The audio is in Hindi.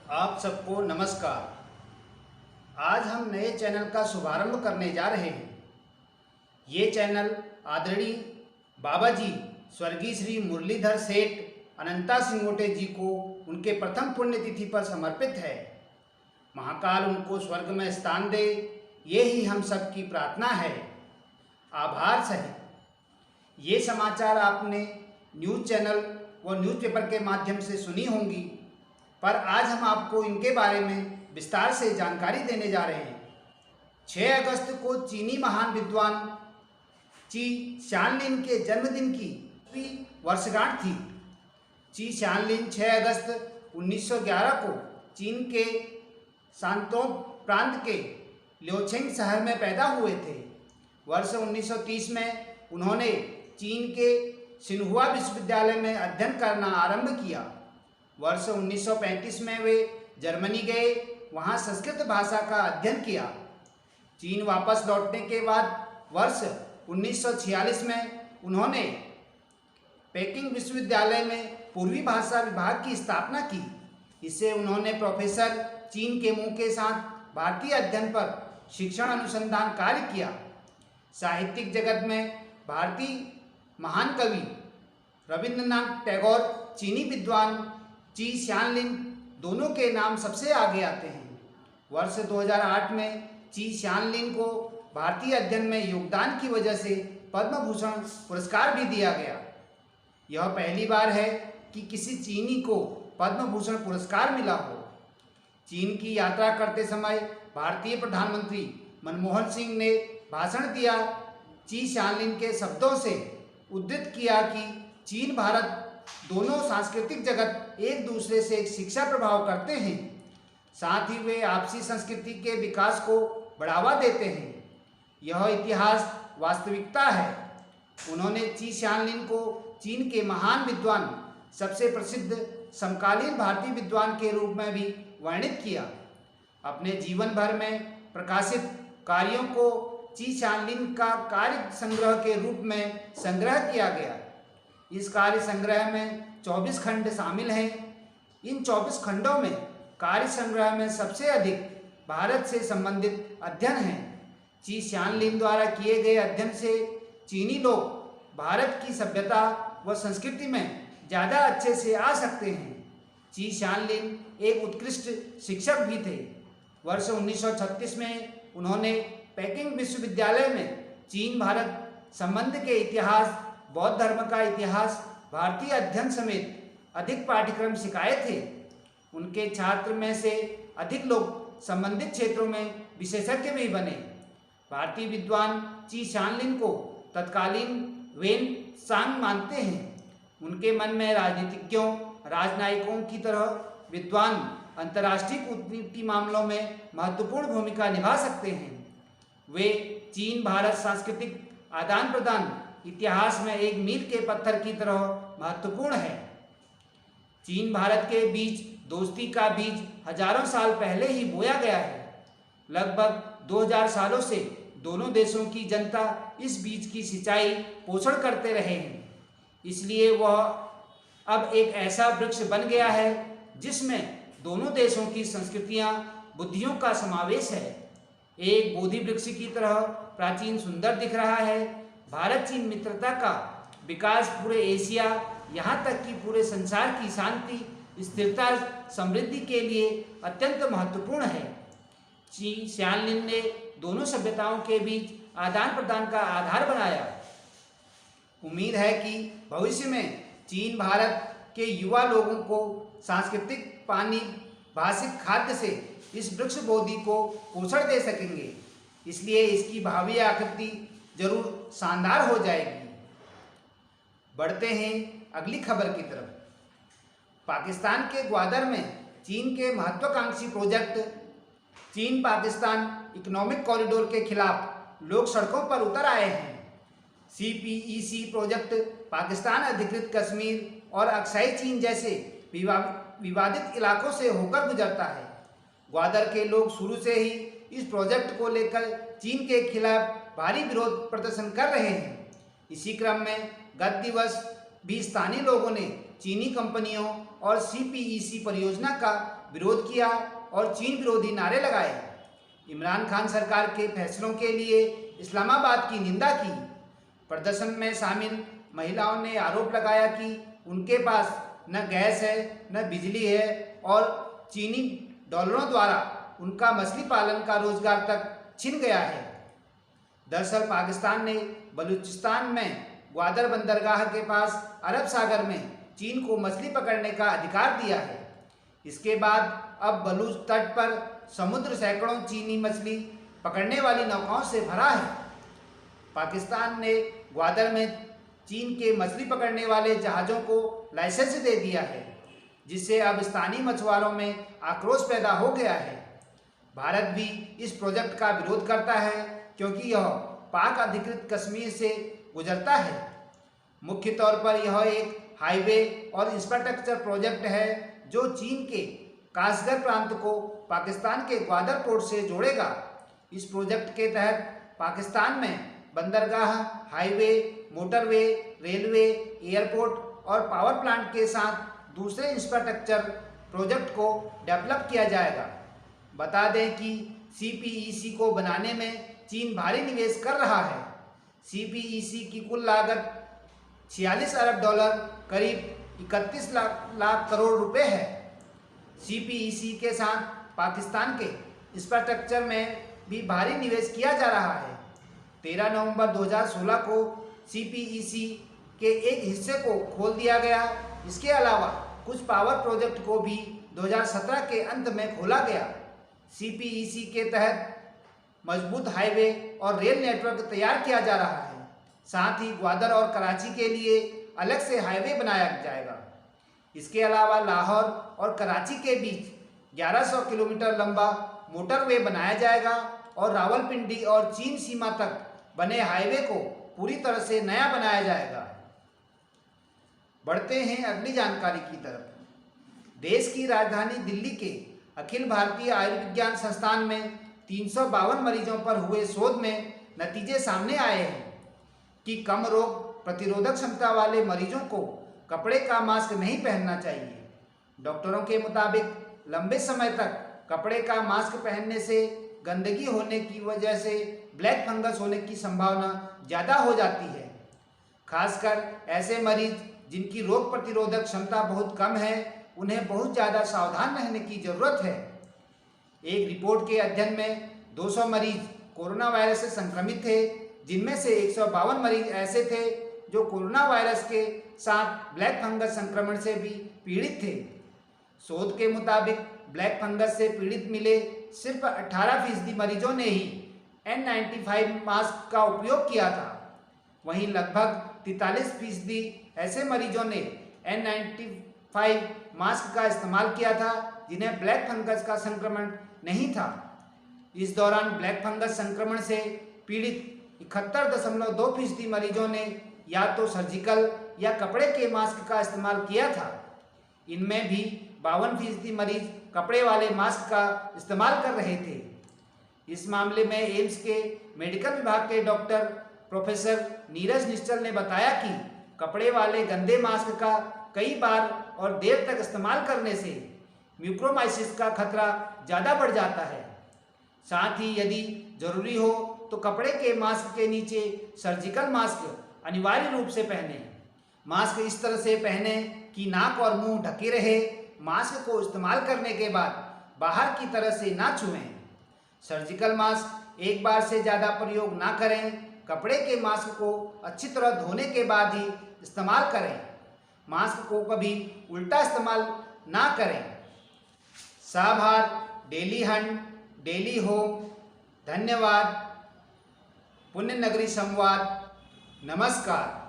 आप सबको नमस्कार। आज हम नए चैनल का शुभारंभ करने जा रहे हैं। ये चैनल आदरणीय बाबा जी स्वर्गीय श्री मुरलीधर सेठ अनंता सिंगोटे जी को उनके प्रथम पुण्यतिथि पर समर्पित है। महाकाल उनको स्वर्ग में स्थान दे, ये ही हम सब की प्रार्थना है। आभार सहित ये समाचार आपने न्यूज़ चैनल व न्यूज़पेपर के माध्यम से सुनी होंगी, पर आज हम आपको इनके बारे में विस्तार से जानकारी देने जा रहे हैं। 6 अगस्त को चीनी महान विद्वान ची शानलिन के जन्मदिन की वर्षगांठ थी। ची शानलिन 6 अगस्त 1911 को चीन के शांतों प्रांत के ल्योछेंग शहर में पैदा हुए थे। वर्ष 1930 में उन्होंने चीन के सिन्हुआ विश्वविद्यालय में अध्ययन करना आरंभ किया। वर्ष 1935 में वे जर्मनी गए, वहाँ संस्कृत भाषा का अध्ययन किया। चीन वापस लौटने के बाद वर्ष 1946 में उन्होंने पेकिंग विश्वविद्यालय में पूर्वी भाषा विभाग की स्थापना की। इससे उन्होंने प्रोफेसर चीन के मुंह के साथ भारतीय अध्ययन पर शिक्षण अनुसंधान कार्य किया। साहित्यिक जगत में भारतीय महान कवि रविंद्रनाथ टैगोर, चीनी विद्वान ची शानलिन दोनों के नाम सबसे आगे आते हैं। वर्ष 2008 में ची शानलिन को भारतीय अध्ययन में योगदान की वजह से पद्म भूषण पुरस्कार भी दिया गया। यह पहली बार है कि किसी चीनी को पद्म भूषण पुरस्कार मिला हो। चीन की यात्रा करते समय भारतीय प्रधानमंत्री मनमोहन सिंह ने भाषण दिया। ची शानलिन के शब्दों से उद्धृत किया कि चीन भारत दोनों सांस्कृतिक जगत एक दूसरे से शिक्षा प्रभाव करते हैं, साथ ही वे आपसी संस्कृति के विकास को बढ़ावा देते हैं। यह इतिहास वास्तविकता है। उन्होंने ची शानलिन को चीन के महान विद्वान, सबसे प्रसिद्ध समकालीन भारतीय विद्वान के रूप में भी वर्णित किया। अपने जीवन भर में प्रकाशित कार्यों को ची शानलिन का कार्य संग्रह के रूप में संग्रह किया गया। इस कार्य संग्रह में 24 खंड शामिल हैं। इन 24 खंडों में कार्य संग्रह में सबसे अधिक भारत से संबंधित अध्ययन हैं। ची शानलिन द्वारा किए गए अध्ययन से चीनी लोग भारत की सभ्यता व संस्कृति में ज़्यादा अच्छे से आ सकते हैं। ची शानलिन एक उत्कृष्ट शिक्षक भी थे। वर्ष 1936 में उन्होंने पेकिंग विश्वविद्यालय में चीन भारत संबंध के इतिहास, बौद्ध धर्म का इतिहास, भारतीय अध्ययन समेत अधिक पाठ्यक्रम सिखाए थे। उनके छात्र में से अधिक लोग संबंधित क्षेत्रों में विशेषज्ञ भी बने। भारतीय विद्वान ची शानलिन को तत्कालीन वेन सांग मानते हैं। उनके मन में राजनीतिज्ञों, राजनयिकों की तरह विद्वान अंतर्राष्ट्रीय कूटनीति मामलों में महत्वपूर्ण भूमिका निभा सकते हैं। वे चीन भारत सांस्कृतिक आदान प्रदान इतिहास में एक मील के पत्थर की तरह महत्वपूर्ण है। चीन भारत के बीच दोस्ती का बीज हजारों साल पहले ही बोया गया है। लगभग 2000 सालों से दोनों देशों की जनता इस बीज की सिंचाई पोषण करते रहे हैं। इसलिए वह अब एक ऐसा वृक्ष बन गया है जिसमें दोनों देशों की संस्कृतियां, बुद्धियों का समावेश है। एक बोधि वृक्ष की तरह प्राचीन सुंदर दिख रहा है। भारत चीन मित्रता का विकास पूरे एशिया, यहाँ तक कि पूरे संसार की शांति, स्थिरता, समृद्धि के लिए अत्यंत महत्वपूर्ण है। ची शानलिन ने दोनों सभ्यताओं के बीच आदान प्रदान का आधार बनाया। उम्मीद है कि भविष्य में चीन भारत के युवा लोगों को सांस्कृतिक, पानी, भाषिक खाद्य से इस वृक्ष बोधि को पोषण दे सकेंगे। इसलिए इसकी भावी आकृति जरूर शानदार हो जाएगी। बढ़ते हैं अगली खबर की तरफ। पाकिस्तान के ग्वादर में चीन के महत्वाकांक्षी प्रोजेक्ट चीन पाकिस्तान इकोनॉमिक कॉरिडोर के खिलाफ लोग सड़कों पर उतर आए हैं। CPEC प्रोजेक्ट पाकिस्तान अधिकृत कश्मीर और अक्साई चीन जैसे विवादित इलाकों से होकर गुजरता है। ग्वादर के लोग शुरू से ही इस प्रोजेक्ट को लेकर चीन के खिलाफ भारी विरोध प्रदर्शन कर रहे हैं। इसी क्रम में गत दिवस भी स्थानीय लोगों ने चीनी कंपनियों और CPEC परियोजना का विरोध किया और चीन विरोधी नारे लगाए। इमरान खान सरकार के फैसलों के लिए इस्लामाबाद की निंदा की। प्रदर्शन में शामिल महिलाओं ने आरोप लगाया कि उनके पास न गैस है, न बिजली है और चीनी डॉलरों द्वारा उनका मछली पालन का रोजगार तक छिन गया है। दरअसल पाकिस्तान ने बलूचिस्तान में ग्वादर बंदरगाह के पास अरब सागर में चीन को मछली पकड़ने का अधिकार दिया है। इसके बाद अब बलूच तट पर समुद्र सैकड़ों चीनी मछली पकड़ने वाली नौकाओं से भरा है। पाकिस्तान ने ग्वादर में चीन के मछली पकड़ने वाले जहाज़ों को लाइसेंस दे दिया है, जिससे अब स्थानीय मछुआरों में आक्रोश पैदा हो गया है। भारत भी इस प्रोजेक्ट का विरोध करता है क्योंकि यह पाक अधिकृत कश्मीर से गुजरता है। मुख्य तौर पर यह एक हाईवे और इंफ्रास्ट्रक्चर प्रोजेक्ट है जो चीन के कासगर प्रांत को पाकिस्तान के ग्वादर पोर्ट से जोड़ेगा। इस प्रोजेक्ट के तहत पाकिस्तान में बंदरगाह, हाईवे, मोटरवे, रेलवे, एयरपोर्ट और पावर प्लांट के साथ दूसरे इंफ्रास्ट्रक्चर प्रोजेक्ट को डेवलप किया जाएगा। बता दें कि CPEC को बनाने में चीन भारी निवेश कर रहा है। CPEC की कुल लागत 46 अरब डॉलर करीब 31 लाख करोड़ रुपए है। CPEC के साथ पाकिस्तान के इंफ्रास्ट्रक्चर में भी भारी निवेश किया जा रहा है। 13 नवंबर 2016 को CPEC के एक हिस्से को खोल दिया गया। इसके अलावा कुछ पावर प्रोजेक्ट को भी 2017 के अंत में खोला गया। CPEC के तहत मजबूत हाईवे और रेल नेटवर्क तैयार किया जा रहा है। साथ ही ग्वादर और कराची के लिए अलग से हाईवे बनाया जाएगा। इसके अलावा लाहौर और कराची के बीच 1100 किलोमीटर लंबा मोटरवे बनाया जाएगा और रावलपिंडी और चीन सीमा तक बने हाईवे को पूरी तरह से नया बनाया जाएगा। बढ़ते हैं अगली जानकारी की तरफ। देश की राजधानी दिल्ली के अखिल भारतीय आयुर्विज्ञान संस्थान में 352 मरीजों पर हुए शोध में नतीजे सामने आए हैं कि कम रोग प्रतिरोधक क्षमता वाले मरीजों को कपड़े का मास्क नहीं पहनना चाहिए। डॉक्टरों के मुताबिक लंबे समय तक कपड़े का मास्क पहनने से गंदगी होने की वजह से ब्लैक फंगस होने की संभावना ज़्यादा हो जाती है। खासकर ऐसे मरीज जिनकी रोग प्रतिरोधक क्षमता बहुत कम है, उन्हें बहुत ज़्यादा सावधान रहने की ज़रूरत है। एक रिपोर्ट के अध्ययन में 200 मरीज कोरोना वायरस से संक्रमित थे, जिनमें से 152 मरीज ऐसे थे जो कोरोना वायरस के साथ ब्लैक फंगस संक्रमण से भी पीड़ित थे। शोध के मुताबिक ब्लैक फंगस से पीड़ित मिले सिर्फ 18% मरीजों ने ही N95 मास्क का उपयोग किया था। वहीं लगभग 43% ऐसे मरीजों ने N95 मास्क का इस्तेमाल किया था जिन्हें ब्लैक फंगस का संक्रमण नहीं था। इस दौरान ब्लैक फंगस संक्रमण से पीड़ित 71.2% मरीजों ने या तो सर्जिकल या कपड़े के मास्क का इस्तेमाल किया था। इनमें भी 52% मरीज कपड़े वाले मास्क का इस्तेमाल कर रहे थे। इस मामले में एम्स के मेडिकल विभाग के डॉक्टर प्रोफेसर नीरज निश्चल ने बताया कि कपड़े वाले गंदे मास्क का कई बार और देर तक इस्तेमाल करने से म्यूकोरमाइसिस का खतरा ज़्यादा बढ़ जाता है। साथ ही यदि ज़रूरी हो तो कपड़े के मास्क के नीचे सर्जिकल मास्क अनिवार्य रूप से पहने। मास्क इस तरह से पहने कि नाक और मुंह ढके रहे। मास्क को इस्तेमाल करने के बाद बाहर की तरह से ना छुएं। सर्जिकल मास्क एक बार से ज़्यादा प्रयोग ना करें। कपड़े के मास्क को अच्छी तरह धोने के बाद ही इस्तेमाल करें। मास्क को कभी उल्टा इस्तेमाल ना करें। साभार, डेली हंट, डेली होम। धन्यवाद। पुण्य नगरी संवाद। नमस्कार।